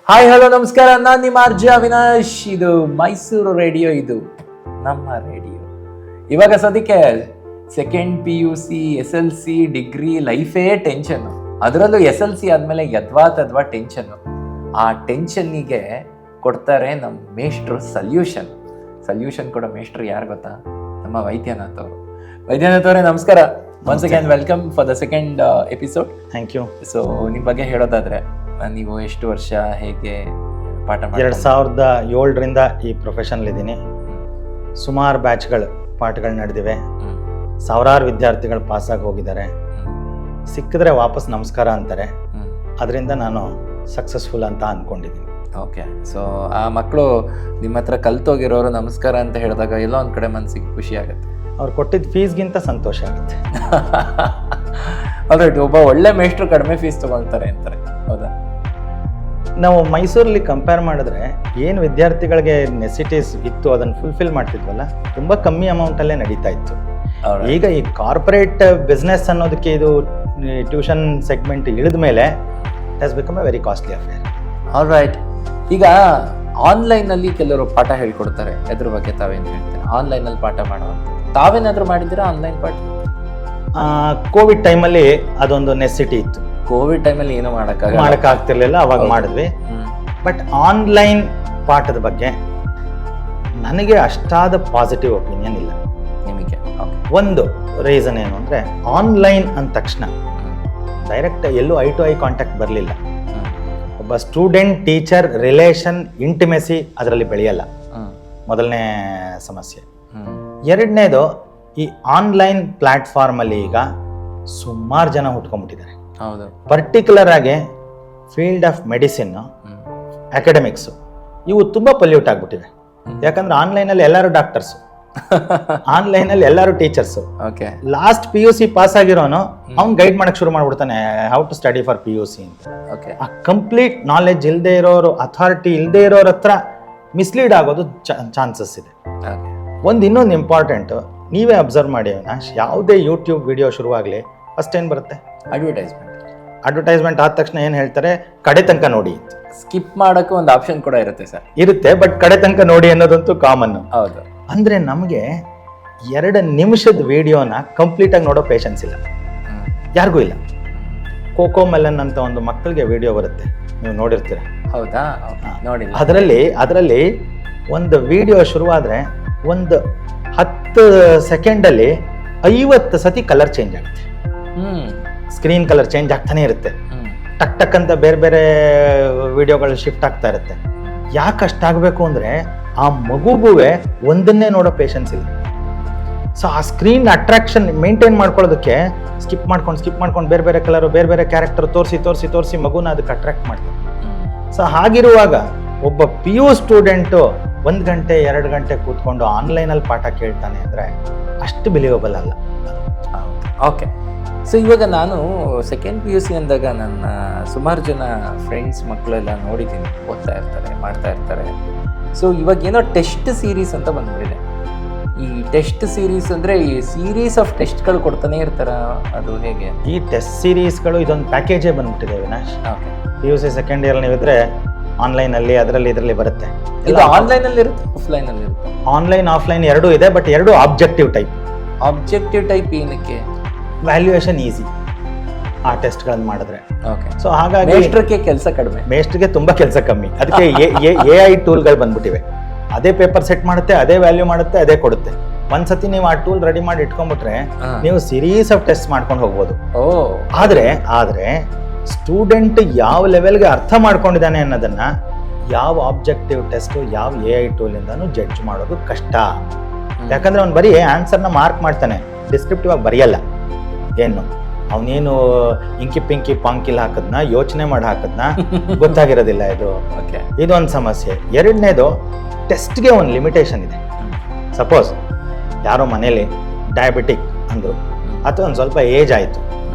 Hi hello ನಮಸ್ಕಾರ, ನಾನು ನಿಮ್ಮ ಆರ್ಜೆ ಅವಿನಾಶ್. ಇದು ಮೈಸೂರು ರೇಡಿಯೋ, ಇದು ನಮ್ಮ ರೇಡಿಯೋ. ಇವಾಗ ಸದ್ಯಕ್ಕೆ ಸೆಕೆಂಡ್ PUC, SLC, ಡಿಗ್ರಿ ಲೈಫೇ ಟೆನ್ಷನ್ನು. ಅದರಲ್ಲೂ SLC ಆದಮೇಲೆ ಯದ್ವಾ ಟೆನ್ಷನ್ನು. ಆ ಟೆನ್ಷನ್ನಿಗೆ ಕೊಡ್ತಾರೆ ನಮ್ಮ ಮೇಷ್ಟ್ರು ಸಲ್ಯೂಷನ್ ಕೊಡೋ ಮೇಷ್ಟ್ರು ಯಾರು ಗೊತ್ತಾ? ನಮ್ಮ ವೈದ್ಯನಾಥ್ ಅವರು. ವೈದ್ಯನಾಥ್ ಅವರೇ ನಮಸ್ಕಾರ. Once again welcome for the second episode. Thank you. So ನಿಮ್ಮ ಬಗ್ಗೆ ಹೇಳೋದಾದ್ರೆ, ನೀವು ಎಷ್ಟು ವರ್ಷ ಹೇಗೆ ಪಾಠ ಮಾಡಿ? 2007ರಿಂದ ಈ ಪ್ರೊಫೆಷನಲ್ಲಿದ್ದೀನಿ. ಸುಮಾರು ಪಾಠಗಳು ನಡೆದಿವೆ. ಸಾವಿರಾರು ವಿದ್ಯಾರ್ಥಿಗಳು ಪಾಸಾಗಿ ಹೋಗಿದ್ದಾರೆ. ಸಿಕ್ಕಿದ್ರೆ ವಾಪಸ್ ನಮಸ್ಕಾರ ಅಂತಾರೆ. ಅದರಿಂದ ನಾನು ಸಕ್ಸಸ್ಫುಲ್ ಅಂತ ಅಂದ್ಕೊಂಡಿದ್ದೀನಿ. ಓಕೆ. ಸೊ ಆ ಮಕ್ಕಳು ನಿಮ್ಮ ಹತ್ರ ಕಲ್ತೋಗಿರೋರು ನಮಸ್ಕಾರ ಅಂತ ಹೇಳಿದಾಗ ಎಲ್ಲೋ ಒಂದು ಕಡೆ ಮನಸ್ಸಿಗೆ ಖುಷಿ ಆಗುತ್ತೆ. ಅವ್ರು ಕೊಟ್ಟಿದ್ದ ಫೀಸ್ಗಿಂತ ಸಂತೋಷ ಆಗುತ್ತೆ. ಆಲ್ರೈಟ್. ಒಬ್ಬ ಒಳ್ಳೆ ಮೇಷ್ಟ್ರು ಕಡಿಮೆ ಫೀಸ್ ತಗೊಳ್ತಾರೆ ಅಂತಾರೆ, ಹೌದಾ? ನಾವು ಮೈಸೂರಲ್ಲಿ ಕಂಪೇರ್ ಮಾಡಿದ್ರೆ ಏನು ವಿದ್ಯಾರ್ಥಿಗಳಿಗೆ ನೆಸಿಟೀಸ್ ಇತ್ತು ಅದನ್ನು ಫುಲ್ಫಿಲ್ ಮಾಡ್ತಿದ್ವಲ್ಲ, ತುಂಬ ಕಮ್ಮಿ ಅಮೌಂಟಲ್ಲೇ ನಡೀತಾ ಇತ್ತು. ಈಗ ಈ ಕಾರ್ಪೊರೇಟ್ ಬಿಸ್ನೆಸ್ ಅನ್ನೋದಕ್ಕೆ ಇದು ಟ್ಯೂಷನ್ ಸೆಗ್ಮೆಂಟ್ ಇಳಿದ ಮೇಲೆ it has become A very costly affair. All right. ಈಗ ಆನ್ಲೈನಲ್ಲಿ ಕೆಲವರು ಪಾಠ ಹೇಳ್ಕೊಡ್ತಾರೆ. ಅದ್ರ ಬಗ್ಗೆ ತಾವೇನು ಹೇಳ್ತಾರೆ? ಆನ್ಲೈನಲ್ಲಿ ಪಾಠ ಮಾಡುವಂಥ ತಾವೇನಾದರೂ ಮಾಡಿದ್ದೀರಾ ಆನ್ಲೈನ್ ಪಾಠ? ಕೋವಿಡ್ ಟೈಮಲ್ಲಿ ಅದೊಂದು ನೆಸಿಟಿ ಇತ್ತು. ಕೋವಿಡ್ ಟೈಮಲ್ಲಿ ಏನೂ ಮಾಡೋಕ್ಕಾಗ್ತಿರ್ಲಿಲ್ಲ, ಅವಾಗ ಮಾಡಿದ್ವಿ. ಬಟ್ ಆನ್ಲೈನ್ ಪಾಠದ ಬಗ್ಗೆ ನನಗೆ ಅಷ್ಟಾದ ಪಾಸಿಟಿವ್ ಒಪಿನಿಯನ್ ಇಲ್ಲ. ನಿಮಗೆ ಒಂದು ರೀಸನ್ ಏನು ಅಂದರೆ, ಆನ್ಲೈನ್ ಅಂದ ತಕ್ಷಣ ಡೈರೆಕ್ಟ್ ಎಲ್ಲೂ ಐ ಟು ಐ ಕಾಂಟ್ಯಾಕ್ಟ್ ಬರಲಿಲ್ಲ. ಒಬ್ಬ ಸ್ಟೂಡೆಂಟ್ ಟೀಚರ್ ರಿಲೇಷನ್ ಇಂಟಿಮೆಸಿ ಅದರಲ್ಲಿ ಬೆಳೆಯಲ್ಲ, ಮೊದಲನೇ ಸಮಸ್ಯೆ. ಎರಡನೇದು, ಈ ಆನ್ಲೈನ್ ಪ್ಲ್ಯಾಟ್ಫಾರ್ಮಲ್ಲಿ ಈಗ ಸುಮಾರು ಜನ ಹುಟ್ಕೊಂಡ್ಬಿಟ್ಟಿದ್ದಾರೆ. ಹೌದು. ಪರ್ಟಿಕ್ಯುಲರ್ ಆಗಿ ಫೀಲ್ಡ್ ಆಫ್ ಮೆಡಿಸಿನ್, ಅಕಾಡೆಮಿಕ್ಸು, ಇವು ತುಂಬ ಪೊಲ್ಯೂಟ್ ಆಗಿಬಿಟ್ಟಿವೆ. ಯಾಕಂದ್ರೆ ಆನ್ಲೈನಲ್ಲಿ ಎಲ್ಲರೂ ಡಾಕ್ಟರ್ಸು, ಆನ್ಲೈನಲ್ಲಿ ಎಲ್ಲರೂ teachers. Okay. Last PUC pass ಆಗಿರೋನು ಅವ್ನು ಗೈಡ್ ಮಾಡಕ್ಕೆ ಶುರು ಮಾಡ್ಬಿಡ್ತಾನೆ, how to study for PUC ಅಂತ. ಓಕೆ. ಆ ಕಂಪ್ಲೀಟ್ ನಾಲೆಡ್ಜ್ ಇಲ್ಲದೆ ಇರೋರು, ಅಥಾರಿಟಿ ಇಲ್ಲದೆ ಇರೋರ ಹತ್ರ ಮಿಸ್ಲೀಡ್ ಆಗೋದು ಚಾನ್ಸಸ್ ಇದೆ. ಒಂದು ಇನ್ನೊಂದು ಇಂಪಾರ್ಟೆಂಟ್, ನೀವೇ ಅಬ್ಸರ್ವ್ ಮಾಡಿ ಅವಿನಾಶ್, ಯಾವುದೇ ಯೂಟ್ಯೂಬ್ ವಿಡಿಯೋ ಶುರುವಾಗಲಿ ಫಸ್ಟ್ ಏನು ಬರುತ್ತೆ? ಅಡ್ವರ್ಟೈಸ್ಮೆಂಟ್ ಆದ ತಕ್ಷಣ ಏನು ಹೇಳ್ತಾರೆ? ಕಡೆ ತನಕ ನೋಡಿ. ಸ್ಕಿಪ್ ಮಾಡೋಕ್ಕೆ ಒಂದು ಆಪ್ಷನ್ ಕೂಡ ಇರುತ್ತೆ ಸರ್. ಇರುತ್ತೆ, ಬಟ್ ಕಡೆ ತನಕ ನೋಡಿ ಅನ್ನೋದಂತೂ ಕಾಮನ್. ಹೌದು. ಅಂದರೆ ನಮಗೆ 2 ನಿಮಿಷದ ವಿಡಿಯೋನ ಕಂಪ್ಲೀಟಾಗಿ ನೋಡೋ ಪೇಷನ್ಸ್ ಇಲ್ಲ, ಯಾರಿಗೂ ಇಲ್ಲ. ಕೋಕೋ ಮೆಲನ್ ಅಂತ ಒಂದು ಮಕ್ಕಳಿಗೆ ವಿಡಿಯೋ ಬರುತ್ತೆ, ನೀವು ನೋಡಿರ್ತೀರ. ಹೌದಾ? ನೋಡಿ. ಅದರಲ್ಲಿ ಒಂದು ವಿಡಿಯೋ ಶುರುವಾದರೆ ಒಂದು 10 ಸೆಕೆಂಡಲ್ಲಿ 50 ಸತಿ ಕಲರ್ ಚೇಂಜ್ ಆಗುತ್ತೆ. ಸ್ಕ್ರೀನ್ ಕಲರ್ ಚೇಂಜ್ ಆಗ್ತಾನೆ ಇರುತ್ತೆ. ಟಕ್ ಟಕ್ ಅಂತ ಬೇರೆ ಬೇರೆ ವಿಡಿಯೋಗಳು ಶಿಫ್ಟ್ ಆಗ್ತಾ ಇರುತ್ತೆ. ಯಾಕೆ ಅಷ್ಟಾಗಬೇಕು ಅಂದರೆ, ಆ ಮಗುಗುವೆ ಒಂದನ್ನೇ ನೋಡೋ ಪೇಷನ್ಸ್ ಇಲ್ಲ. ಸೊ ಆ ಸ್ಕ್ರೀನ್ ಅಟ್ರಾಕ್ಷನ್ ಮೇಂಟೈನ್ ಮಾಡ್ಕೊಳ್ಳೋದಕ್ಕೆ ಸ್ಕಿಪ್ ಮಾಡ್ಕೊಂಡು ಬೇರೆ ಬೇರೆ ಕಲರು, ಬೇರೆ ಬೇರೆ ಕ್ಯಾರೆಕ್ಟರ್ ತೋರಿಸಿ ಮಗುನ ಅದಕ್ಕೆ ಅಟ್ರಾಕ್ಟ್ ಮಾಡ್ತಾರೆ. ಸೊ ಹಾಗಿರುವಾಗ ಒಬ್ಬ PU ಸ್ಟೂಡೆಂಟು 1 ಗಂಟೆ 2 ಗಂಟೆ ಕೂತ್ಕೊಂಡು ಆನ್ಲೈನಲ್ಲಿ ಪಾಠ ಕೇಳ್ತಾನೆ ಅಂದರೆ ಅಷ್ಟು ಬಿಲೀವಬಲ್ ಅಲ್ಲ. ಓಕೆ. ಸೊ ಇವಾಗ ನಾನು ಸೆಕೆಂಡ್ PUC ಅಂದಾಗ ನನ್ನ ಸುಮಾರು ಜನ ಫ್ರೆಂಡ್ಸ್ ಮಕ್ಕಳೆಲ್ಲ ನೋಡಿದ್ದೀನಿ, ಓದ್ತಾ ಇರ್ತಾರೆ, ಮಾಡ್ತಾ ಇರ್ತಾರೆ. ಸೊ ಇವಾಗ ಏನೋ ಟೆಸ್ಟ್ ಸೀರೀಸ್ ಅಂತ ಬಂದ್ಬಿಟ್ಟಿದೆ. ಈ ಟೆಸ್ಟ್ ಸೀರೀಸ್ ಅಂದರೆ ಈ ಸೀರೀಸ್ ಆಫ್ ಟೆಸ್ಟ್ಗಳು ಕೊಡ್ತಾನೆ ಇರ್ತಾರ, ಅದು ಹೇಗೆ? ಈ ಟೆಸ್ಟ್ ಸೀರೀಸ್ಗಳು ಇದೊಂದು ಪ್ಯಾಕೇಜೇ ಬಂದ್ಬಿಟ್ಟಿದೆ Vinash. Okay. PUC second year ನೀವಿದ್ರೆ ಆನ್ಲೈನಲ್ಲಿ ಇದರಲ್ಲಿ ಬರುತ್ತೆ. ಇದು ಆನ್ಲೈನಲ್ಲಿ ಇರುತ್ತೆ, ಆಫ್ಲೈನಲ್ಲಿ ಇರುತ್ತೆ? ಆನ್ಲೈನ್ ಆಫ್ಲೈನ್ ಎರಡೂ ಇದೆ, ಬಟ್ ಎರಡು ಆಬ್ಜೆಕ್ಟಿವ್ ಟೈಪ್. ಏನಕ್ಕೆ? ವ್ಯಾಲ್ಯೂಯೇಷನ್ ಈಸಿ ಆ ಟೆಸ್ಟ್ಗಳನ್ನು ಮಾಡಿದ್ರೆ. ಓಕೆ. ಸೊ ಹಾಗಾಗಿ ಮೇಷ್ಟ್ರಿಗೆ ಕೆಲಸ ಕಡಿಮೆ, ಮೇಷ್ಟ್ರಿಗೆ ತುಂಬ ಕೆಲಸ ಕಮ್ಮಿ. ಅದಕ್ಕೆ AI ಟೂಲ್ಗಳು ಬಂದ್ಬಿಟ್ಟಿವೆ. ಅದೇ ಪೇಪರ್ ಸೆಟ್ ಮಾಡುತ್ತೆ, ಅದೇ ವ್ಯಾಲ್ಯೂ ಮಾಡುತ್ತೆ, ಅದೇ ಕೊಡುತ್ತೆ. ಒಂದ್ಸತಿ ನೀವು ಆ ಟೂಲ್ ರೆಡಿ ಮಾಡಿ ಇಟ್ಕೊಂಡ್ಬಿಟ್ರೆ ನೀವು ಸೀರೀಸ್ ಆಫ್ ಟೆಸ್ಟ್ ಮಾಡ್ಕೊಂಡು ಹೋಗ್ಬೋದು. ಆದ್ರೆ ಸ್ಟೂಡೆಂಟ್ ಯಾವ ಲೆವೆಲ್ಗೆ ಅರ್ಥ ಮಾಡ್ಕೊಂಡಿದ್ದಾನೆ ಅನ್ನೋದನ್ನ ಯಾವ ಆಬ್ಜೆಕ್ಟಿವ್ ಟೆಸ್ಟು, ಯಾವ AI ಟೂಲಿಂದನೂ ಜಡ್ಜ್ ಮಾಡೋದು ಕಷ್ಟ. ಯಾಕಂದ್ರೆ ಅವ್ನು ಬರೀ ಆನ್ಸರ್ನ ಮಾರ್ಕ್ ಮಾಡ್ತಾನೆ, ಡಿಸ್ಕ್ರಿಪ್ಟಿವ್ ಆಗಿ ಬರೆಯಲ್ಲ. ಏನು ಅವನೇನು ಇಂಕಿ ಪಿಂಕಿ ಪಾಂಕಿಲ್ ಹಾಕದ್ನ, ಯೋಚನೆ ಮಾಡಿ ಹಾಕದ್ನ ಗೊತ್ತಾಗಿರೋದಿಲ್ಲ. ಇದೊಂದು ಸಮಸ್ಯೆ. ಎರಡನೇದು, ಟೆಸ್ಟ್ಗೆ ಒಂದು ಲಿಮಿಟೇಷನ್ ಇದೆ. ಸಪೋಸ್ ಯಾರೋ ಮನೇಲಿ ಡಯಾಬಿಟಿಕ್ ಅಂದರು, ಅಥವಾ ಒಂದು ಸ್ವಲ್ಪ ಏಜ್ ಆಯಿತು,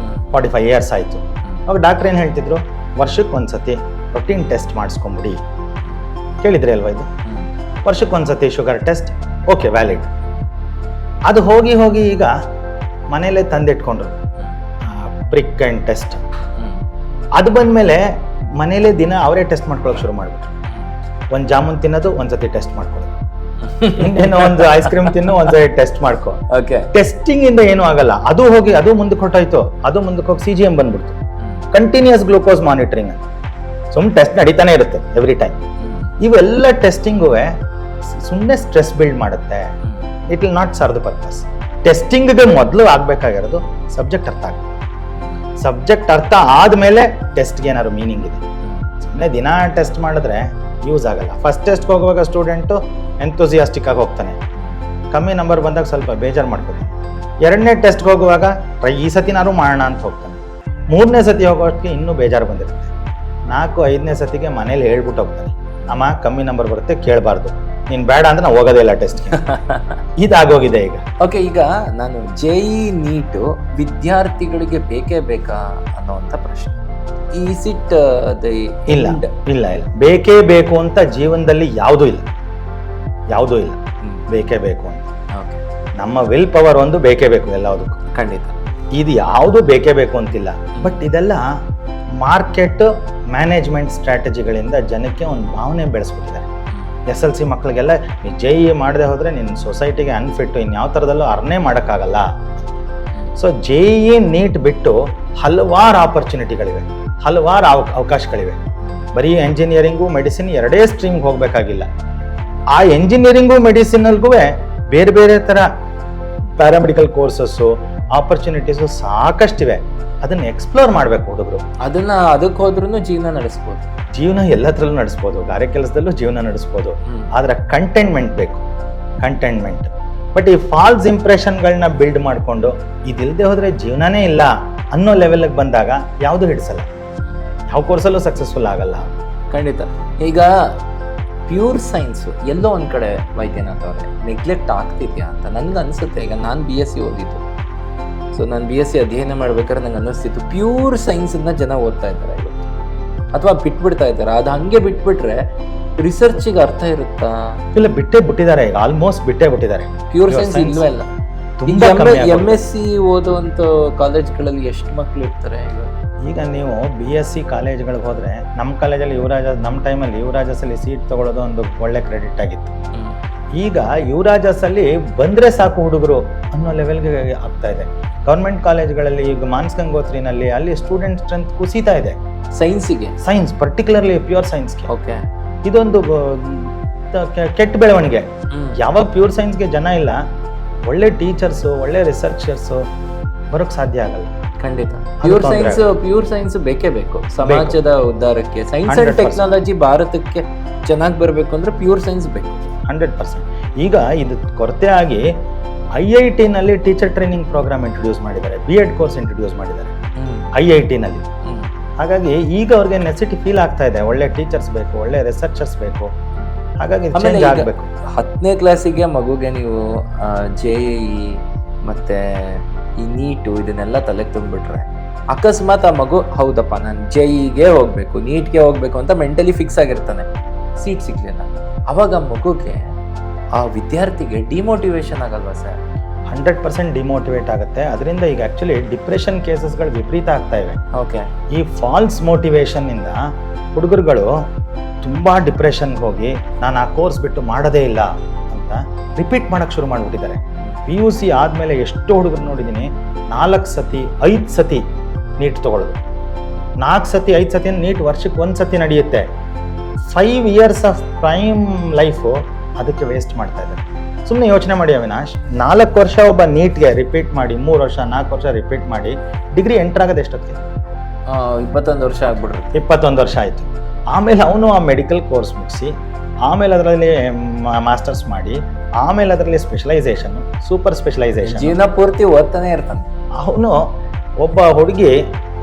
45 ಇಯರ್ಸ್ ಆಯಿತು. ಅವಾಗ ಡಾಕ್ಟ್ರ್ ಏನು ಹೇಳ್ತಿದ್ರು? ವರ್ಷಕ್ಕೊಂದ್ಸತಿ ಪ್ರೋಟೀನ್ ಟೆಸ್ಟ್ ಮಾಡಿಸ್ಕೊಂಬಿಡಿ. ಕೇಳಿದ್ರಿ ಅಲ್ವಾ? ಇದು ವರ್ಷಕ್ಕೊಂದ್ಸತಿ ಶುಗರ್ ಟೆಸ್ಟ್, ಓಕೆ, ವ್ಯಾಲಿಡ್. ಅದು ಹೋಗಿ ಈಗ ಮನೇಲೇ ತಂದಿಟ್ಕೊಂಡ್ರು ಪ್ರಿಕ್ ಆ್ಯಂಡ್ ಟೆಸ್ಟ್. ಅದು ಬಂದಮೇಲೆ ಮನೇಲೇ ದಿನ ಅವರೇ ಟೆಸ್ಟ್ ಮಾಡ್ಕೊಳಕ್ ಶುರು ಮಾಡ್ಬಿಟ್ರು. ಒಂದು ಜಾಮೂನ್ ತಿನ್ನೋದು ಒಂದ್ಸತಿ ಟೆಸ್ಟ್ ಮಾಡ್ಕೊಳ್ಳೋದು, ಇನ್ನೇನೋ ಒಂದು ಐಸ್ ಕ್ರೀಮ್ ತಿನ್ನು ಒಂದ್ಸತಿ ಟೆಸ್ಟ್ ಮಾಡ್ಕೊ. ಟೆಸ್ಟಿಂಗ್ ಇಂದ ಏನೂ ಆಗಲ್ಲ. ಅದು ಮುಂದಕ್ಕೆ ಹೊಟ್ಟೋಯ್ತು, ಅದು ಮುಂದಕ್ಕೆ ಹೋಗಿ CGM ಬಂದ್ಬಿಡ್ತು, ಕಂಟಿನ್ಯೂಸ್ ಗ್ಲೂಕೋಸ್ ಮಾನಿಟರಿಂಗ್ ಅಂತ. ಟೆಸ್ಟ್ ನಡೀತಾನೆ ಇರುತ್ತೆ ಎವ್ರಿ ಟೈಮ್. ಇವೆಲ್ಲ ಟೆಸ್ಟಿಂಗು ಸುಮ್ಮನೆ ಸ್ಟ್ರೆಸ್ ಬಿಲ್ಡ್ ಮಾಡುತ್ತೆ. It will not serve the purpose. ಟೆಸ್ಟಿಂಗ್ಗೆ ಮೊದಲು ಆಗ್ಬೇಕಾಗಿರೋದು ಸಬ್ಜೆಕ್ಟ್ ಅರ್ಥ ಆಗುತ್ತೆ. ಸಬ್ಜೆಕ್ಟ್ ಅರ್ಥ ಆದ್ಮೇಲೆ ಟೆಸ್ಟ್ಗೆ ಏನಾದ್ರು ಮೀನಿಂಗ್ ಇದೆ. ಸುಮ್ಮನೆ ದಿನ ಟೆಸ್ಟ್ ಮಾಡಿದ್ರೆ ಯೂಸ್ ಆಗಲ್ಲ. ಫಸ್ಟ್ ಟೆಸ್ಟ್ಗೆ ಹೋಗುವಾಗ ಸ್ಟೂಡೆಂಟು ಎಂಥೂಸಿಯಾಸ್ಟಿಕ್ ಆಗಿ ಹೋಗ್ತಾನೆ, ಕಮ್ಮಿ ನಂಬರ್ ಬಂದಾಗ ಸ್ವಲ್ಪ ಬೇಜಾರು ಮಾಡ್ಕೊತಾನೆ. 2ನೇ ಟೆಸ್ಟ್ಗೆ ಹೋಗುವಾಗ ಈ ಸತಿನಾರು ಮಾಡೋಣ ಅಂತ ಹೋಗ್ತಾನೆ. 3ನೇ ಸತಿ ಹೋಗೋಷ್ಟಕ್ಕೆ ಇನ್ನೂ ಬೇಜಾರು ಬಂದಿರುತ್ತೆ. 4-5ನೇ ಸತಿಗೆ ಮನೇಲಿ ಹೇಳ್ಬಿಟ್ಟು ಹೋಗ್ತಾನೆ, ಅಮ್ಮ ಕಮ್ಮಿ ನಂಬರ್ ಬರುತ್ತೆ ಕೇಳಬಾರ್ದು, ನೀನು ಬೇಡ ಅಂದ್ರೆ ನಾವು ಹೋಗೋದೇ ಇಲ್ಲ ಟೆಸ್ಟ್ಗೆ. ಇದಾಗೋಗಿದೆ ಈಗ. ಓಕೆ, ಈಗ ನಾನು JEE ನೀಟು ವಿದ್ಯಾರ್ಥಿಗಳಿಗೆ ಬೇಕೇ ಬೇಕಾ ಅನ್ನೋಂಥ ಪ್ರಶ್ನೆ. ಇಲ್ಲ ಇಲ್ಲ ಇಲ್ಲ, ಬೇಕೇ ಬೇಕು ಅಂತ ಜೀವನದಲ್ಲಿ ಯಾವುದೂ ಇಲ್ಲ, ಬೇಕೇ ಬೇಕು ಅಂತ. ನಮ್ಮ ವಿಲ್ ಪವರ್ ಒಂದು ಬೇಕೇ ಬೇಕು ಎಲ್ಲದಕ್ಕೂ, ಖಂಡಿತ. ಇದು ಯಾವುದು ಬೇಕೇ ಬೇಕು ಅಂತಿಲ್ಲ. ಬಟ್ ಇದೆಲ್ಲ ಮಾರ್ಕೆಟ್ ಮ್ಯಾನೇಜ್ಮೆಂಟ್ ಸ್ಟ್ರಾಟಜಿಗಳಿಂದ ಜನಕ್ಕೆ ಒಂದು ಭಾವನೆ ಬೆಳೆಸ್ಬಿಟ್ಟಿದ್ದಾರೆ. SLC ಮಕ್ಕಳಿಗೆಲ್ಲ JEE ಮಾಡದೆ ಹೋದ್ರೆ ನಿನ್ನ ಸೊಸೈಟಿಗೆ ಅನ್ಫಿಟ್ಟು, ಇನ್ಯಾವ ಥರದಲ್ಲೂ ಅರ್ನೇ ಮಾಡೋಕ್ಕಾಗಲ್ಲ. ಸೊ JEE ನೀಟ್ ಬಿಟ್ಟು ಹಲವಾರು ಆಪರ್ಚುನಿಟಿಗಳಿವೆ, ಹಲವಾರು ಅವಕಾಶಗಳಿವೆ. ಬರೀ ಎಂಜಿನಿಯರಿಂಗು ಮೆಡಿಸಿನ್ ಎರಡೇ ಸ್ಟ್ರೀಮ್ಗೆ ಹೋಗಬೇಕಾಗಿಲ್ಲ. ಆ ಎಂಜಿನಿಯರಿಂಗು ಮೆಡಿಸಿನಲ್ಗೂ ಬೇರೆ ಬೇರೆ ಥರ ಪ್ಯಾರಾಮೆಡಿಕಲ್ ಕೋರ್ಸಸ್ಸು ಆಪರ್ಚುನಿಟೀಸು ಸಾಕಷ್ಟಿವೆ. ಅದನ್ನ ಎಕ್ಸ್ಪ್ಲೋರ್ ಮಾಡಬೇಕು ಹುಡುಗರು. ಅದಕ್ಕೆ ಹೋದ್ರೂ ಜೀವನ ನಡೆಸ್ಬೋದು, ಜೀವನ ಎಲ್ಲತ್ರಲ್ಲೂ ನಡೆಸ್ಬೋದು, ಗಾರೆ ಕೆಲಸದಲ್ಲೂ ಜೀವನ ನಡೆಸ್ಬೋದು. ಆದ್ರೆ ಕಂಟೆಂಟ್ಮೆಂಟ್ ಬೇಕು, ಕಂಟೆಂಟ್ಮೆಂಟ್. ಬಟ್ ಈ ಫಾಲ್ಸ್ ಇಂಪ್ರೆಷನ್ಗಳನ್ನ ಬಿಲ್ಡ್ ಮಾಡಿಕೊಂಡು ಇದಿಲ್ಲದೆ ಹೋದ್ರೆ ಜೀವನನೇ ಇಲ್ಲ ಅನ್ನೋ ಲೆವೆಲ್ಗೆ ಬಂದಾಗ ಯಾವುದು ಹಿಡಿಸಲ್ಲ, ಯಾವ ಕೋರ್ಸಲ್ಲೂ ಸಕ್ಸಸ್ಫುಲ್ ಆಗಲ್ಲ. ಖಂಡಿತ. ಈಗ ಪ್ಯೂರ್ ಸೈನ್ಸು ಎಲ್ಲೋ ಒಂದು ಕಡೆ ವೈದ್ಯನಾಥ್ ಅವರೇ ನೆಗ್ಲೆಕ್ಟ್ ಆಗ್ತಿದ್ಯಾ ಅಂತ ನನಗೆ ಅನಿಸುತ್ತೆ. ಈಗ ನಾನು BSc ಓದಿದ್ದು, ಸೊ ನಾನು BSc ಅಧ್ಯಯನ ಮಾಡ್ಬೇಕಾದ್ರೆ ನಂಗೆ ಅನ್ನಿಸ್ತಿತ್ತು ಪ್ಯೂರ್ ಸೈನ್ಸನ್ನ ಜನ ಓದ್ತಾ ಇದ್ದಾರೆ ಇವತ್ತು, ಅಥವಾ ಬಿಟ್ಬಿಡ್ತಾ ಇದ್ದಾರೆ. ಅದು ಹಂಗೆ ಬಿಟ್ಬಿಟ್ರೆ ರಿಸರ್ಚಿಗೆ ಅರ್ಥ ಇರುತ್ತಾ? ಇಲ್ಲ, ಬಿಟ್ಟೇ ಬಿಟ್ಟಿದ್ದಾರೆ. ಈಗ ಆಲ್ಮೋಸ್ಟ್ ಬಿಟ್ಟೇ ಬಿಟ್ಟಿದ್ದಾರೆ. ಪ್ಯೂರ್ ಸೈನ್ಸ್ ಇಲ್ವೇ ಇಲ್ಲ. MSc ಓದುವಂಥ ಕಾಲೇಜ್ಗಳಲ್ಲಿ ಎಷ್ಟು ಮಕ್ಕಳು ಇರ್ತಾರೆ ಈಗ ನೀವು BSc ಕಾಲೇಜ್ಗಳಿಗೆ ಹೋದ್ರೆ, ನಮ್ಮ ಕಾಲೇಜಲ್ಲಿ ನಮ್ಮ ಟೈಮಲ್ಲಿ ಯುವರಾಜಸಲ್ಲಿ ಸೀಟ್ ತಗೊಳ್ಳೋದು ಒಂದು ಒಳ್ಳೆ ಕ್ರೆಡಿಟ್ ಆಗಿತ್ತು. ಈಗ ಯುವರಾಜಸಲ್ಲಿ ಬಂದ್ರೆ ಸಾಕು ಹುಡುಗರು ಅನ್ನೋ ಲೆವೆಲ್ಗೆ ಆಗ್ತಾ ಇದೆ. ಗೌರ್ಮೆಂಟ್ ಕಾಲೇಜ್ಗಳಲ್ಲಿ ಈಗ ಮಾನಸ್ ಗಂಗೋತ್ರಿನಲ್ಲಿ ಅಲ್ಲಿ ಸ್ಟೂಡೆಂಟ್ ಸ್ಟ್ರೆಂತ್ ಕುಸಿತಾ ಇದೆ ಸೈನ್ಸಿಗೆ, ಸೈನ್ಸ್ ಪರ್ಟಿಕ್ಯುಲರ್ಲಿ ಪ್ಯೂರ್ ಸೈನ್ಸ್ಗೆ. ಓಕೆ, ಇದೊಂದು ಕೆಟ್ಟ ಬೆಳವಣಿಗೆ. ಯಾವಾಗ ಪ್ಯೂರ್ ಸೈನ್ಸ್ಗೆ ಜನ ಇಲ್ಲ, ಒಳ್ಳೆ ಟೀಚರ್ಸು ಒಳ್ಳೆ ರಿಸರ್ಚರ್ಸು ಬರೋಕ್ ಸಾಧ್ಯ ಆಗಲ್ಲ. ಖಂಡಿತ. ಪ್ಯೂರ್ ಸೈನ್ಸ್ ಬೇಕೇ ಬೇಕು ಸಮಾಜದ ಉದ್ಧಾರಕ್ಕೆ. ಸೈನ್ಸ್ ಅಂಡ್ ಟೆಕ್ನಾಲಜಿ ಭಾರತಕ್ಕೆ ಚೆನ್ನಾಗಿ ಬರಬೇಕು ಅಂದ್ರೆ ಪ್ಯೂರ್ ಸೈನ್ಸ್ ಬೇಕು 100%. ಈಗ ಇದು ಕೊರತೆ ಆಗಿ IIT ನಲ್ಲಿ ಟೀಚರ್ ಟ್ರೈನಿಂಗ್ ಪ್ರೋಗ್ರಾಮ್ ಇಂಟ್ರೊಡ್ಯೂಸ್ ಮಾಡಿದ್ದಾರೆ, B.Ed ಕೋರ್ಸ್ ಇಂಟ್ರೊಡ್ಯೂಸ್ ಮಾಡಿದ್ದಾರೆ IIT ನಲ್ಲಿ. ಹಾಗಾಗಿ ಈಗ ಅವ್ರಿಗೆ ನೆಸಿಟಿ ಫೀಲ್ ಆಗ್ತಾ ಇದೆ, ಒಳ್ಳೆ ಟೀಚರ್ಸ್ ಬೇಕು, ಒಳ್ಳೆ ರಿಸರ್ಚರ್ಸ್ ಬೇಕು. ಹಾಗಾಗಿ ಚೇಂಜ್ ಆಗಬೇಕು. 10ನೇ ಕ್ಲಾಸಿಗೆ ಮಗುಗೆ ನೀವು JEE ಮತ್ತೆ ಈ ನೀಟು ಇದನ್ನೆಲ್ಲ ತಲೆಗೆ ತುಂಬಿಟ್ರೆ, ಅಕಸ್ಮಾತ್ ಆ ಮಗು ಹೌದಪ್ಪ ನಾನು JEE ಹೋಗ್ಬೇಕು, ನೀಟ್ಗೆ ಹೋಗ್ಬೇಕು ಅಂತ ಮೆಂಟಲಿ ಫಿಕ್ಸ್ ಆಗಿರ್ತಾನೆ, ಸೀಟ್ ಸಿಗ್ಲಿಲ್ಲ, ಅವಾಗ ಮಗುಗೆ ಆ ವಿದ್ಯಾರ್ಥಿಗೆ ಡಿಮೋಟಿವೇಶನ್ ಆಗಲ್ವಾ ಸರ್? 100% ಡಿಮೋಟಿವೇಟ್ ಆಗುತ್ತೆ. ಅದರಿಂದ ಈಗ ಆಕ್ಚುಲಿ ಡಿಪ್ರೆಷನ್ ಕೇಸಸ್ಗಳು ವಿಪರೀತ ಆಗ್ತಾ ಇವೆ. ಓಕೆ, ಈ ಫಾಲ್ಸ್ ಮೋಟಿವೇಶನ್ ಇಂದ ಹುಡುಗರುಗಳು ತುಂಬಾ ಡಿಪ್ರೆಷನ್ಗೆ ಹೋಗಿ ನಾನು ಆ ಕೋರ್ಸ್ ಬಿಟ್ಟು ಮಾಡೋದೇ ಇಲ್ಲ ಅಂತ ರಿಪೀಟ್ ಮಾಡಕ್ ಶುರು ಮಾಡಿಬಿಟ್ಟಿದ್ದಾರೆ. PUC ಆದಮೇಲೆ ಎಷ್ಟೋ ಹುಡುಗರು ನೋಡಿದ್ದೀನಿ 4 ಸತಿ 5 ಸತಿ ನೀಟ್ ತಗೊಳ್ಳೋದು. 4 ಸತಿ 5 ಸತಿ ನೀಟ್ ವರ್ಷಕ್ಕೆ 1 ಸತಿ ನಡೆಯುತ್ತೆ. 5 years ಆಫ್ ಪ್ರೈಮ್ ಲೈಫು ಅದಕ್ಕೆ ವೇಸ್ಟ್ ಮಾಡ್ತಾ ಇದ್ದಾರೆ. ಸುಮ್ಮನೆ ಯೋಚನೆ ಮಾಡಿ ಅವಿನಾಶ್, 4 ವರ್ಷ ಒಬ್ಬ ನೀಟ್ಗೆ ರಿಪೀಟ್ ಮಾಡಿ, 3 ವರ್ಷ 4 ವರ್ಷ ರಿಪೀಟ್ ಮಾಡಿ ಡಿಗ್ರಿ ಎಂಟರ್ ಆಗೋದು ಎಷ್ಟೊತ್ತಿಗೆ? 21 ವರ್ಷ ಆಗ್ಬಿಡ್ರುತ್ತೆ. 21 ವರ್ಷ ಆಯಿತು. ಆಮೇಲೆ ಅವನು ಆ ಮೆಡಿಕಲ್ ಕೋರ್ಸ್ ಮುಗಿಸಿ, ಆಮೇಲೆ ಅದರಲ್ಲಿ ಮಾಸ್ಟರ್ಸ್ ಮಾಡಿ, ಆಮೇಲೆ ಅದರಲ್ಲಿ ಸ್ಪೆಷಲೈಸೇಷನ್, ಸೂಪರ್ ಸ್ಪೆಷಲೈಸೇಷನ್, ಜೀವನ ಪೂರ್ತಿ ಓದ್ತಾನೆ ಇರ್ತಾನೆ. ಅವನು ಒಬ್ಬ ಹುಡುಗಿ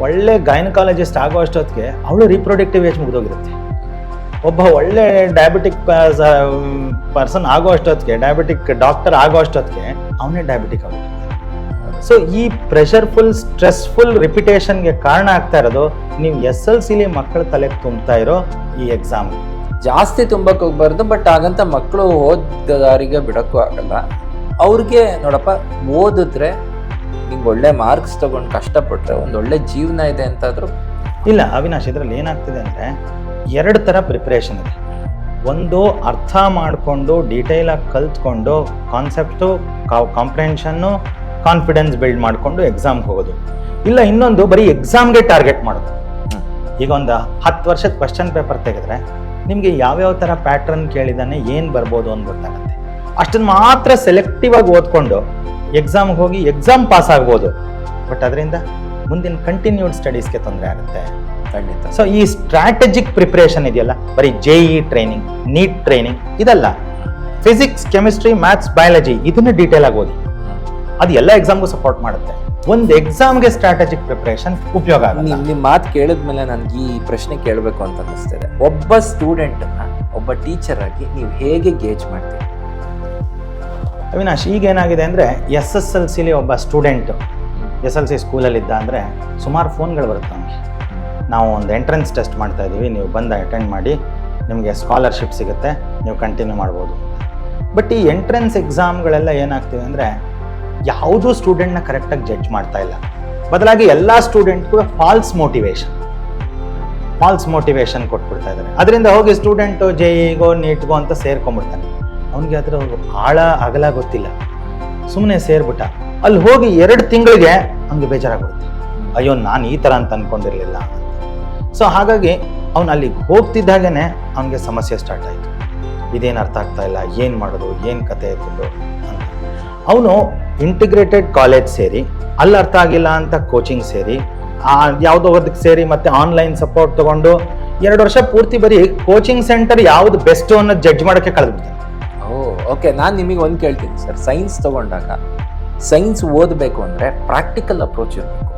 ಒಳ್ಳೆ ಗೈನಕಾಲಜಿಸ್ಟ್ ಆಗೋ ಅಷ್ಟೊತ್ತಿಗೆ ಅವಳು ರಿಪ್ರೊಡಕ್ಟಿವ್ ಏಜ್ ಮುಗಿದೋಗಿರುತ್ತೆ. ಒಬ್ಬ ಒಳ್ಳೆ ಡಯಾಬಿಟಿಕ್ ಪರ್ಸನ್ ಆಗೋ ಅಷ್ಟೊತ್ತಿಗೆ, ಡಯಾಬಿಟಿಕ್ ಡಾಕ್ಟರ್ ಆಗೋ ಅಷ್ಟೊತ್ತಿಗೆ ಅವನೇ ಡಯಾಬಿಟಿಕ್ ಆಗುತ್ತೆ. ಸೊ ಈ ಪ್ರೆಷರ್ಫುಲ್ ಸ್ಟ್ರೆಸ್ಫುಲ್ ರಿಪಿಟೇಷನ್ಗೆ ಕಾರಣ ಆಗ್ತಾ ಇರೋದು ನೀವು SLCಲಿ ಮಕ್ಕಳ ತಲೆಗೆ ತುಂಬ್ತಾ ಇರೋ ಈ ಎಕ್ಸಾಮ್. ಜಾಸ್ತಿ ತುಂಬಕ್ಕೆ ಹೋಗ್ಬಾರ್ದು, ಬಟ್ ಹಾಗಂತ ಮಕ್ಕಳು ಓದಾರಿಗೆ ಬಿಡೋಕ್ಕೂ ಆಗಲ್ಲ. ಅವ್ರಿಗೆ ನೋಡಪ್ಪ, ಓದಿದ್ರೆ ನಿಂಗೆ ಒಳ್ಳೆ ಮಾರ್ಕ್ಸ್ ತಗೊಂಡು ಕಷ್ಟಪಟ್ಟರೆ ಒಂದು ಒಳ್ಳೆ ಜೀವನ ಇದೆ ಅಂತಾದರೂ ಇಲ್ಲ ಅವಿನಾಶ್, ಇದರಲ್ಲಿ ಏನಾಗ್ತಿದೆ ಅಂದರೆ 2 ಥರ ಪ್ರಿಪ್ರೇಷನ್ ಇದೆ. ಒಂದು ಅರ್ಥ ಮಾಡಿಕೊಂಡು ಡೀಟೇಲಾಗಿ ಕಲ್ತ್ಕೊಂಡು ಕಾನ್ಸೆಪ್ಟು ಕಾಂಪ್ರಿಹೆನ್ಷನ್ನು ಕಾನ್ಫಿಡೆನ್ಸ್ ಬಿಲ್ಡ್ ಮಾಡಿಕೊಂಡು ಎಕ್ಸಾಮ್ಗೆ ಹೋಗೋದು. ಇಲ್ಲ ಇನ್ನೊಂದು ಬರೀ ಎಕ್ಸಾಮ್ಗೆ ಟಾರ್ಗೆಟ್ ಮಾಡೋದು. ಈಗ ಒಂದು 10 ವರ್ಷದ ಕ್ವಶನ್ ಪೇಪರ್ ತೆಗೆದ್ರೆ ನಿಮಗೆ ಯಾವ್ಯಾವ ಥರ ಪ್ಯಾಟ್ರನ್ ಕೇಳಿದಾನೆ ಏನು ಬರ್ಬೋದು ಅಂತ ಗೊತ್ತಾಗುತ್ತೆ. ಅಷ್ಟನ್ನು ಮಾತ್ರ ಸೆಲೆಕ್ಟಿವ್ ಆಗಿ ಓದ್ಕೊಂಡು ಎಕ್ಸಾಮ್ಗೆ ಹೋಗಿ ಎಕ್ಸಾಮ್ ಪಾಸ್ ಆಗ್ಬೋದು, ಬಟ್ ಅದರಿಂದ ಮುಂದಿನ ಕಂಟಿನ್ಯೂಡ್ ಸ್ಟಡೀಸ್ಗೆ ತೊಂದರೆ ಆಗುತ್ತೆ. ಖಂಡಿತ. ಸೊ ಈ ಸ್ಟ್ರಾಟಜಿಕ್ ಪ್ರಿಪ್ರೇಷನ್ ಇದೆಯಲ್ಲ, ಬರೀ JEE ಟ್ರೈನಿಂಗ್, ನೀಟ್ ಟ್ರೈನಿಂಗ್ ಇದಲ್ಲ, ಫಿಸಿಕ್ಸ್, ಕೆಮಿಸ್ಟ್ರಿ, ಮ್ಯಾಥ್ಸ್, ಬಯಾಲಜಿ ಇದನ್ನ ಡೀಟೇಲ್ ಆಗಿ ಓದಿ. ಅದು ಎಲ್ಲ ಎಕ್ಸಾಮ್ಗೂ ಸಪೋರ್ಟ್ ಮಾಡುತ್ತೆ. ಒಂದು ಎಕ್ಸಾಮ್ಗೆ ಸ್ಟ್ರಾಟಜಿಕ್ ಪ್ರಿಪ್ರೇಷನ್ ಉಪಯೋಗ ಆಗುತ್ತೆ. ನಿಮ್ಮ ಮಾತು ಕೇಳಿದ್ಮೇಲೆ ನನಗೆ ಈ ಪ್ರಶ್ನೆ ಕೇಳಬೇಕು ಅಂತ ಅನ್ನಿಸ್ತಿದೆ. ಒಬ್ಬ ಸ್ಟೂಡೆಂಟನ್ನ ಒಬ್ಬ ಟೀಚರ್ ಆಗಿ ನೀವು ಹೇಗೆ ಗೇಜ್ ಮಾಡ್ತೀರಿ? ಅವಿನಾಶ್, ಈಗ ಏನಾಗಿದೆ ಅಂದರೆ SSLCಲಿ ಒಬ್ಬ ಸ್ಟೂಡೆಂಟ್ SLC ಸ್ಕೂಲಲ್ಲಿದ್ದ ಅಂದರೆ ಸುಮಾರು ಫೋನ್ಗಳು ಬರುತ್ತೆ ನಮಗೆ. ನಾವು ಒಂದು ಎಂಟ್ರೆನ್ಸ್ ಟೆಸ್ಟ್ ಮಾಡ್ತಾ ಇದ್ದೀವಿ, ನೀವು ಬಂದು ಅಟೆಂಡ್ ಮಾಡಿ, ನಿಮಗೆ ಸ್ಕಾಲರ್ಶಿಪ್ ಸಿಗುತ್ತೆ, ನೀವು ಕಂಟಿನ್ಯೂ ಮಾಡ್ಬೋದು. ಬಟ್ ಈ ಎಂಟ್ರೆನ್ಸ್ ಎಕ್ಸಾಮ್ಗಳೆಲ್ಲ ಏನಾಗ್ತಿವೆ ಅಂದರೆ ಯಾವುದೂ ಸ್ಟೂಡೆಂಟ್ನ ಕರೆಕ್ಟಾಗಿ ಜಡ್ಜ್ ಮಾಡ್ತಾ ಇಲ್ಲ. ಬದಲಾಗಿ ಎಲ್ಲ ಸ್ಟೂಡೆಂಟ್ಗೂ ಫಾಲ್ಸ್ ಮೋಟಿವೇಶನ್ ಕೊಟ್ಬಿಡ್ತಾ ಇದ್ದಾರೆ. ಅದರಿಂದ ಹೋಗಿ ಸ್ಟೂಡೆಂಟು JEEಗೋ ನೀಟ್ಗೋ ಅಂತ ಸೇರ್ಕೊಂಡ್ಬಿಡ್ತಾನೆ. ಅವನಿಗೆ ಅದರ ಆಳ ಅಗಲ ಗೊತ್ತಿಲ್ಲ, ಸುಮ್ಮನೆ ಸೇರ್ಬಿಟ್ಟ. ಅಲ್ಲಿ ಹೋಗಿ 2 ತಿಂಗಳಿಗೆ ಅವ್ನಿಗೆ ಬೇಜಾರಾಗ್ಬಿಡುತ್ತೆ, ಅಯ್ಯೋ ನಾನು ಈ ಥರ ಅಂತ ಅಂದ್ಕೊಂಡಿರಲಿಲ್ಲ. ಸೊ ಹಾಗಾಗಿ ಅವ್ನು ಅಲ್ಲಿಗೆ ಹೋಗ್ತಿದ್ದಾಗೇ ಅವನಿಗೆ ಸಮಸ್ಯೆ ಸ್ಟಾರ್ಟ್ ಆಯಿತು. ಇದೇನು ಅರ್ಥ ಆಗ್ತಾ ಇಲ್ಲ, ಏನು ಮಾಡೋದು, ಏನು ಕತೆ ಇರ್ತದ್ದು ಅಂತ. ಅವನು ಇಂಟಿಗ್ರೇಟೆಡ್ ಕಾಲೇಜ್ ಸೇರಿ, ಅಲ್ಲಿ ಅರ್ಥ ಆಗಿಲ್ಲ ಅಂತ ಕೋಚಿಂಗ್ ಸೇರಿ, ಯಾವುದೋ ಅದಕ್ಕೆ ಸೇರಿ ಮತ್ತೆ ಆನ್ಲೈನ್ ಸಪೋರ್ಟ್ ತೊಗೊಂಡು 2 ವರ್ಷ ಪೂರ್ತಿ ಬರೀ ಕೋಚಿಂಗ್ ಸೆಂಟರ್ ಯಾವುದು ಬೆಸ್ಟು ಅನ್ನೋದು ಜಡ್ಜ್ ಮಾಡೋಕ್ಕೆ ಕಳೆದ್ಬಿಡ್ತಾನೆ. ಓಕೆ, ನಾನು ನಿಮಗೆ ಒಂದು ಕೇಳ್ತೀನಿ ಸರ್. ಸೈನ್ಸ್ ತಗೊಂಡಾಗ ಸೈನ್ಸ್ ಓದಬೇಕು ಅಂದರೆ ಪ್ರಾಕ್ಟಿಕಲ್ ಅಪ್ರೋಚ್ ಇರಬೇಕು,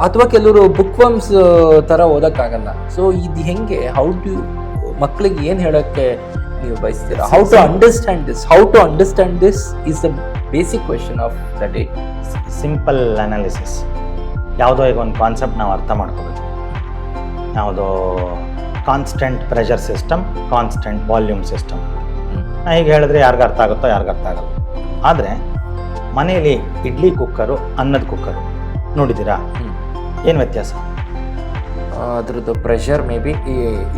ಅಥವಾ ಕೆಲವರು ಬುಕ್ ವರ್ಮ್ಸ್ ಥರ ಓದೋಕ್ಕಾಗಲ್ಲ. ಸೊ ಇದು ಹೆಂಗೆ, ಮಕ್ಕಳಿಗೆ ಏನು ಹೇಳೋಕ್ಕೆ ನೀವು ಬಯಸ್ತೀರಾ? How to understand this is the basic question of the day. Simple analysis. ಯಾವುದೋ ಈಗ ಒಂದು ಕಾನ್ಸೆಪ್ಟ್ ನಾವು ಅರ್ಥ ಮಾಡ್ಕೋಬೇಕು. ಯಾವುದೋ constant pressure system, constant volume system. ನಾ ಈಗ ಹೇಳಿದ್ರೆ ಯಾರಿಗ ಅರ್ಥ ಆಗುತ್ತೋ ಯಾರಿಗ ಅರ್ಥ ಆಗಲ್ಲ. ಆದರೆ ಮನೆಯಲ್ಲಿ ಇಡ್ಲಿ ಕುಕ್ಕರು, ಅನ್ನದ ಕುಕ್ಕರು ನೋಡಿದ್ದೀರಾ? ಏನು ವ್ಯತ್ಯಾಸ? ಅದ್ರದ್ದು pressure may be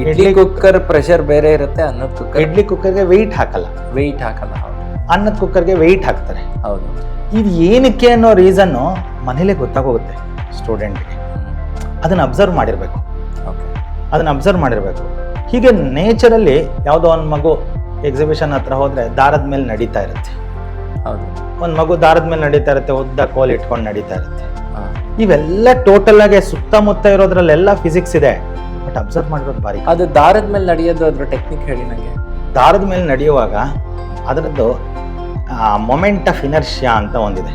idli cooker pressure ಬೇರೆ ಇರುತ್ತೆ, ಅನ್ನದ ಕುಕ್ಕರ್. ಇಡ್ಲಿ ಕುಕ್ಕರ್ಗೆ ವೆಯ್ಟ್ ಹಾಕಲ್ಲ. ಅನ್ನದ ಕುಕ್ಕರ್ಗೆ ವೆಯ್ಟ್ ಹಾಕ್ತಾರೆ. ಹೌದು. ಇದು ಏನಕ್ಕೆ ಅನ್ನೋ ರೀಸನ್ನು ಮನೇಲೇ ಗೊತ್ತಾಗೋಗುತ್ತೆ ಸ್ಟೂಡೆಂಟ್ಗೆ. ಅದನ್ನು ಅಬ್ಸರ್ವ್ ಮಾಡಿರಬೇಕು. ಹೀಗೆ ನೇಚರಲ್ಲಿ ಯಾವುದೋ ಒಂದು ಮಗು ಎಕ್ಸಿಬಿಷನ್ ಹತ್ರ ಹೋದರೆ ದಾರದ ಮೇಲೆ ನಡೀತಾ ಇರುತ್ತೆ. ಹೌದು. ಒಂದು ಮಗು ದಾರದ ಮೇಲೆ ನಡೀತಾ ಇರುತ್ತೆ, ಉದ್ದ ಕೋಲ್ ಇಟ್ಕೊಂಡು ನಡೀತಾ ಇರುತ್ತೆ. ಇವೆಲ್ಲ ಟೋಟಲ್ ಆಗಿ ಸುತ್ತಮುತ್ತ ಇರೋದ್ರಲ್ಲೆಲ್ಲ ಫಿಸಿಕ್ಸ್ ಇದೆ, ಬಟ್ ಅಬ್ಸರ್ವ್ ಮಾಡಿರೋದು ಬಾರಿ. ಅದು ದಾರದ ಮೇಲೆ ನಡೆಯೋದು, ಅದ್ರ ಟೆಕ್ನಿಕ್ ಹೇಳಿ ನನಗೆ. ದಾರದ ಮೇಲೆ ನಡೆಯುವಾಗ ಅದರದ್ದು ಮೊಮೆಂಟ್ ಆಫ್ ಇನರ್ಷಿಯಾ ಅಂತ ಒಂದಿದೆ.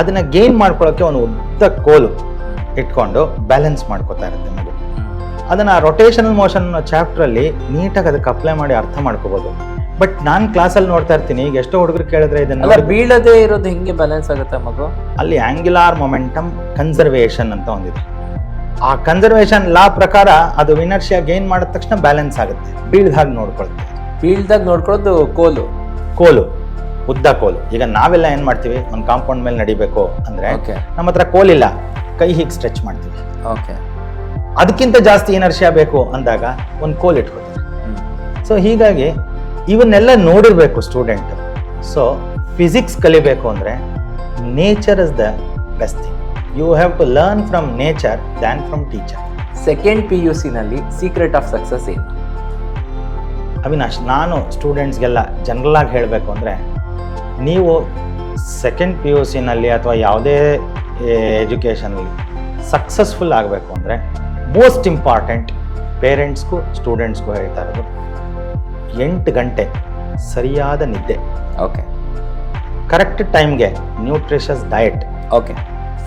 ಅದನ್ನ ಗೇನ್ ಮಾಡ್ಕೊಳ್ಳೋಕೆ ಒಂದು ಉದ್ದ ಕೋಲು ಇಟ್ಕೊಂಡು ಬ್ಯಾಲೆನ್ಸ್ ಮಾಡ್ಕೋತಾ ಇರುತ್ತೆ ಮಗು. ಅದನ್ನ ರೊಟೇಷನಲ್ ಮೋಷನ್ ಅನ್ನೋ ಚಾಪ್ಟ್ರಲ್ಲಿ ನೀಟಾಗಿ ಅದಕ್ಕೆ ಅಪ್ಲೈ ಮಾಡಿ ಅರ್ಥ ಮಾಡ್ಕೋಬಹುದು. ಬಟ್ ನಾನು ಕ್ಲಾಸಲ್ಲಿ ನೋಡ್ತಾ ಇರ್ತೀನಿ, ಈಗ ಎಷ್ಟೋ ಹುಡುಗರು ಕೇಳಿದ್ರೆ ಇದನ್ನ ಬೀಳದೇ ಇರೋದು ಹೆಂಗೆ ಬ್ಯಾಲೆನ್ಸ್ ಆಗುತ್ತೆ ಮಗು? ಅಲ್ಲಿ ಆಂಗ್ಯುಲಾರ್ ಮೊಮೆಂಟಮ್ ಕನ್ಸರ್ವೇಷನ್ ಅಂತ ಒಂದಿದೆ. ಆ ಕನ್ಸರ್ವೇಷನ್ ಲಾ ಪ್ರಕಾರ ಅದು ಇನರ್ಷಿಯಾ ಗೇನ್ ಮಾಡಿದ ತಕ್ಷಣ ಬ್ಯಾಲೆನ್ಸ್ ಆಗುತ್ತೆ. ಬೀಳ್ದಾಗ ನೋಡ್ಕೊಳ್ಳೋದು ಕೋಲು, ಉದ್ದ ಕೋಲು. ಈಗ ನಾವೆಲ್ಲ ಏನ್ ಮಾಡ್ತೀವಿ, ಒಂದು ಕಾಂಪೌಂಡ್ ಮೇಲೆ ನಡಿಬೇಕು ಅಂದ್ರೆ ನಮ್ಮ ಹತ್ರ ಕೋಲಿಲ್ಲ, ಕೈ ಹೀಗೆ ಸ್ಟ್ರೆಚ್ ಮಾಡ್ತೀವಿ. ಅದಕ್ಕಿಂತ ಜಾಸ್ತಿ ಇನರ್ಷಿಯಾ ಬೇಕು ಅಂದಾಗ ಒಂದು ಕೋಲ್ ಇಟ್ಕೋತಾರೆ. ಸೊ ಹೀಗಾಗಿ ಇವನ್ನೆಲ್ಲ ನೋಡಿರ್ಬೇಕು ಸ್ಟೂಡೆಂಟ್. ಸೊ ಫಿಸಿಕ್ಸ್ ಕಲಿಬೇಕು ಅಂದ್ರೆ nature is the best thing. You have to learn from nature than from teacher. Second PUC ನಲ್ಲಿ ಸೀಕ್ರೆಟ್ ಆಫ್ ಸಕ್ಸಸ್ ಏನು? ಅವಿನಾಶ್, ನಾನು ಸ್ಟೂಡೆಂಟ್ಸ್ಗೆಲ್ಲ ಜನರಲ್ ಆಗಿ ಹೇಳಬೇಕು ಅಂದರೆ, ನೀವು ಸೆಕೆಂಡ್ PUC ನಲ್ಲಿ ಅಥವಾ ಯಾವುದೇ ಎಜುಕೇಷನಲ್ಲಿ ಸಕ್ಸಸ್ಫುಲ್ ಆಗಬೇಕು ಅಂದರೆ ಮೋಸ್ಟ್ ಇಂಪಾರ್ಟೆಂಟ್, ಪೇರೆಂಟ್ಸ್ಗೂ ಸ್ಟೂಡೆಂಟ್ಸ್ಗೂ ಹೇಳ್ತಾ ಇರೋದು 8 ಗಂಟೆ ಸರಿಯಾದ ನಿದ್ದೆ. ಓಕೆ. ಕರೆಕ್ಟ್ ಟೈಮ್ಗೆ nutritious diet. Okay.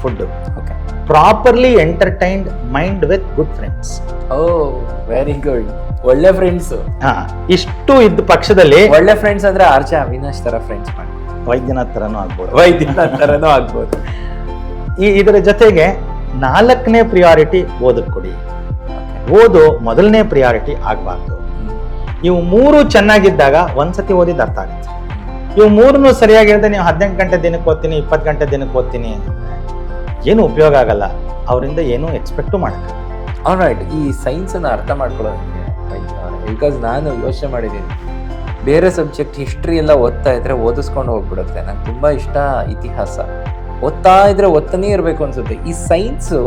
Food. Okay. Properly entertained mind with good friends. Very good. ಒಳ್ಳೆ ಫ್ರೆಂಡ್ಸ್. ಇಷ್ಟು ಇದ್ದ ಪಕ್ಷದಲ್ಲಿ ಒಳ್ಳೆ ಫ್ರೆಂಡ್ಸ್ ಅಂದ್ರೆ ಆರ್ಚೆ ಅವಿನಾಶ್ ತರ ಫ್ರೆಂಡ್ಸ್ ಮಾಡಿ, ವೈದ್ಯನಾಥ್ ಥರನೂ ಆಗ್ಬೋದು. ಇದರ ಜೊತೆಗೆ 4ನೇ ಪ್ರಿಯಾರಿಟಿ ಓದಕ್ಕೆ ಕೊಡಿ. ಓದು ಮೊದಲನೇ ಪ್ರಿಯಾರಿಟಿ ಆಗಬಾರ್ದು. ಇವು 3 ಚೆನ್ನಾಗಿದ್ದಾಗ ಒಂದ್ಸತಿ ಓದಿದ್ದು ಅರ್ಥ ಆಗುತ್ತೆ. ಇವು 3 ಸರಿಯಾಗಿ ಹೇಳಿದ್ರೆ ನೀವು 18 ಗಂಟೆ ದಿನಕ್ಕೆ ಓದ್ತೀನಿ, 20 ಗಂಟೆ ದಿನಕ್ಕೆ ಓದ್ತೀನಿ, ಏನು ಉಪಯೋಗ ಆಗಲ್ಲ. ಅವರಿಂದ ಏನೂ ಎಕ್ಸ್ಪೆಕ್ಟು ಮಾಡಕ್ಕೆ. ಆಲ್ರೈಟ್, ಈ ಸೈನ್ಸನ್ನು ಅರ್ಥ ಮಾಡ್ಕೊಳ್ಳೋದು ಬಿಕಾಸ್ ನಾನು ಯೋಚನೆ ಮಾಡಿದ್ದೀನಿ, ಬೇರೆ ಸಬ್ಜೆಕ್ಟ್ ಹಿಸ್ಟ್ರಿ ಎಲ್ಲ ಓದ್ತಾ ಇದ್ರೆ ಓದಿಸ್ಕೊಂಡು ಹೋಗ್ಬಿಡುತ್ತೆ. ನಂಗೆ ತುಂಬ ಇಷ್ಟ ಇತಿಹಾಸ, ಓದ್ತಾ ಇದ್ರೆ ಓದ್ತಾನೇ ಇರಬೇಕು ಅನ್ಸುತ್ತೆ. ಈ ಸೈನ್ಸು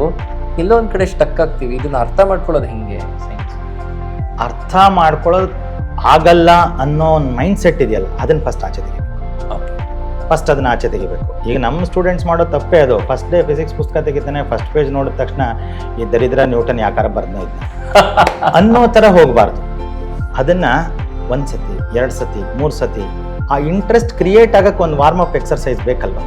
ಎಲ್ಲೊಂದು ಕಡೆ ಸ್ಟಕ್ ಆಗ್ತೀವಿ, ಇದನ್ನ ಅರ್ಥ ಮಾಡ್ಕೊಳ್ಳೋದು ಹೆಂಗೆ? ಸೈನ್ಸ್ ಅರ್ಥ ಮಾಡ್ಕೊಳ್ಳೋದು ಆಗಲ್ಲ ಅನ್ನೋ ಒಂದು ಮೈಂಡ್ ಸೆಟ್ ಇದೆಯಲ್ಲ, ಅದನ್ನ ಫಸ್ಟ್ ಆಚೆ ತೆಗಿಬೇಕು. ಫಸ್ಟ್ ಅದನ್ನ ಆಚೆ ತೆಗಿಬೇಕು. ಈಗ ನಮ್ಮ ಸ್ಟೂಡೆಂಟ್ಸ್ ಮಾಡೋ ತಪ್ಪೇ ಅದು. ಫಸ್ಟ್ ಡೇ ಫಿಸಿಕ್ಸ್ ಪುಸ್ತಕ ತೆಗಿತಾನೆ, ಫಸ್ಟ್ ಪೇಜ್ ನೋಡಿದ ತಕ್ಷಣ ಈ ದರಿದ್ರ ನ್ಯೂಟನ್ ಯಾಕಾರ ಬರ್ತಾ ಇದ್ದ ಅನ್ನೋ ಥರ ಹೋಗಬಾರ್ದು. ಅದನ್ನ 1 ಸತಿ 2 ಸತಿ 3 ಸತಿ ಆ ಇಂಟ್ರೆಸ್ಟ್ ಕ್ರಿಯೇಟ್ ಆಗಕ್ಕೆ ಒಂದು ವಾರ್ಮ್ ಅಪ್ ಎಕ್ಸರ್ಸೈಸ್ ಬೇಕಲ್ವ.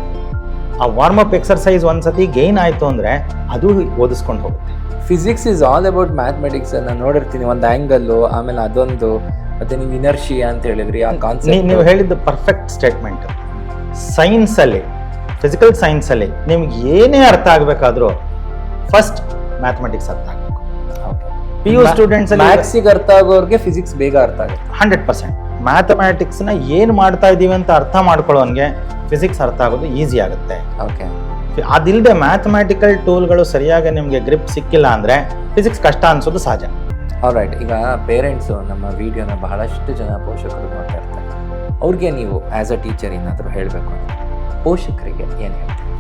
ಆ ವಾರ್ಮ್ ಅಪ್ ಎಕ್ಸರ್ಸೈಸ್ 1 ಸತಿ ಗೈನ್ ಆಯಿತು ಅಂದರೆ ಅದು ಓದಿಸ್ಕೊಂಡು ಹೋಗುತ್ತೆ. Physics is all about mathematics. ನಾನು ನೋಡಿರ್ತೀನಿ ಒಂದು ಆ್ಯಂಗಲ್ಲು, ಆಮೇಲೆ ಅದೊಂದು, ಮತ್ತೆ ನೀವು ಇನರ್ಷಿಯಾ ಅಂತ ಹೇಳಿದ್ರಿ, ಆ ಕಾನ್ಸೆಪ್ಟ್ ನೀವು ಹೇಳಿದ್ದು ಪರ್ಫೆಕ್ಟ್ ಸ್ಟೇಟ್ಮೆಂಟ್. ಸೈನ್ಸಲ್ಲಿ, ಫಿಸಿಕಲ್ ಸೈನ್ಸಲ್ಲಿ ನಿಮ್ಗೆ ಏನೇ ಅರ್ಥ ಆಗಬೇಕಾದ್ರೂ ಫಸ್ಟ್ ಮ್ಯಾಥಮೆಟಿಕ್ಸ್ ಅರ್ಥ ಆಗಬೇಕು. PU ಸ್ಟೂಡೆಂಟ್ಸ್ ಮ್ಯಾಥ್ಸಿಗೆ ಅರ್ಥ ಆಗೋರಿಗೆ ಫಿಸಿಕ್ಸ್ ಬೇಗ ಅರ್ಥ ಆಗುತ್ತೆ. 100%. ಮ್ಯಾಥಮೆಟಿಕ್ಸ್ನ ಏನು ಮಾಡ್ತಾ ಇದ್ದೀವಿ ಅಂತ ಅರ್ಥ ಮಾಡ್ಕೊಳ್ಳೋನ್ಗೆ ಫಿಸಿಕ್ಸ್ ಅರ್ಥ ಆಗೋದು ಈಸಿ ಆಗುತ್ತೆ. ಓಕೆ, ಅದಿಲ್ಲದೆ ಮ್ಯಾಥಮೆಟಿಕಲ್ ಟೂಲ್ಗಳು ಸರಿಯಾಗಿ ನಿಮಗೆ ಗ್ರಿಪ್ ಸಿಕ್ಕಿಲ್ಲ ಅಂದರೆ ಫಿಸಿಕ್ಸ್ ಕಷ್ಟ ಅನ್ಸೋದು ಸಹಜ. ಆಲ್ರೈಟ್, ಈಗ ಪೇರೆಂಟ್ಸು ನಮ್ಮ ವಿಡಿಯೋನ ಬಹಳಷ್ಟು ಜನ ಪೋಷಕರು ನೋಡ್ತಾ ಇರ್ತಾರೆ. ಅವ್ರಿಗೆ ನೀವು ಆ್ಯಸ್ ಅ ಟೀಚರ್ ಏನಾದರೂ ಹೇಳಬೇಕು ಅಂದರೆ ಪೋಷಕರಿಗೆ ಏನು ಹೇಳ್ತೀವಿ?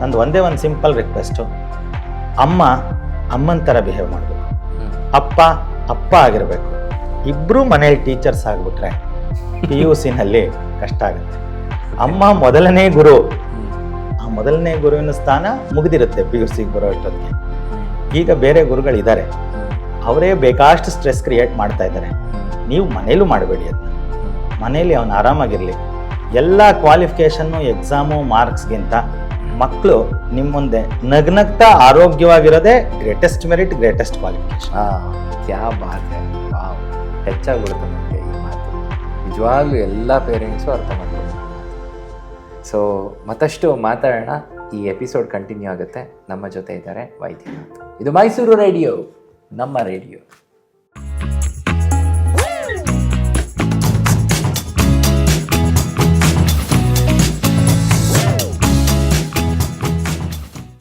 ನಂದು ಒಂದೇ ಒಂದು ಸಿಂಪಲ್ ರಿಕ್ವೆಸ್ಟು, ಅಮ್ಮನ ಥರ ಬಿಹೇವ್ ಮಾಡಬೇಕು, ಅಪ್ಪ ಆಗಿರಬೇಕು. ಇಬ್ಬರು ಮನೇಲಿ ಟೀಚರ್ಸ್ ಆಗಿಬಿಟ್ರೆ PUCನಲ್ಲಿ ಕಷ್ಟ ಆಗುತ್ತೆ. ಅಮ್ಮ ಮೊದಲನೇ ಗುರು, ಆ ಮೊದಲನೇ ಗುರುವಿನ ಸ್ಥಾನ ಮುಗಿದಿರುತ್ತೆ PUCಗೆ ಬರೋ ಅಷ್ಟೊತ್ತಿಗೆ. ಈಗ ಬೇರೆ ಗುರುಗಳಿದ್ದಾರೆ, ಅವರೇ ಬೇಕಾಷ್ಟು ಸ್ಟ್ರೆಸ್ ಕ್ರಿಯೇಟ್ ಮಾಡ್ತಾ ಇದ್ದಾರೆ. ನೀವು ಮನೇಲೂ ಮಾಡಬೇಡಿ ಅದನ್ನ. ಮನೇಲಿ ಅವನು ಆರಾಮಾಗಿರಲಿ. ಎಲ್ಲ ಕ್ವಾಲಿಫಿಕೇಷನ್ನು, ಎಕ್ಸಾಮು, ಮಾರ್ಕ್ಸ್ಗಿಂತ ಮಕ್ಕಳು ನಿಮ್ಮ ಮುಂದೆ ನಗ್ನಗ್ತಾ ಆರೋಗ್ಯವಾಗಿರೋದೇ ಗ್ರೇಟೆಸ್ಟ್ ಮೆರಿಟ್, ಗ್ರೇಟೆಸ್ಟ್ ಕ್ವಾಲಿಫಿಕೇಶನ್. ಕ್ಯಾ ಬಾತ್ ಹೈ, ವಾವ್, ಹೆಚ್ಚಾಗ್ಬಿಡುತ್ತೆ ನನಗೆ ಈ ಮಾತು. ನಿಜವಾಗ್ಲೂ ಎಲ್ಲ ಪೇರೆಂಟ್ಸು ಅರ್ಥ ಮಾಡ್ಕೊಂಡು. ಸೊ ಮತ್ತಷ್ಟು ಮಾತಾಡೋಣ. ಈ ಎಪಿಸೋಡ್ ಕಂಟಿನ್ಯೂ ಆಗುತ್ತೆ. ನಮ್ಮ ಜೊತೆ ಇದ್ದಾರೆ ವೈದ್ಯನಾಥ್. ಇದು ಮೈಸೂರು ರೇಡಿಯೋ, ನಮ್ಮ ರೇಡಿಯೋ.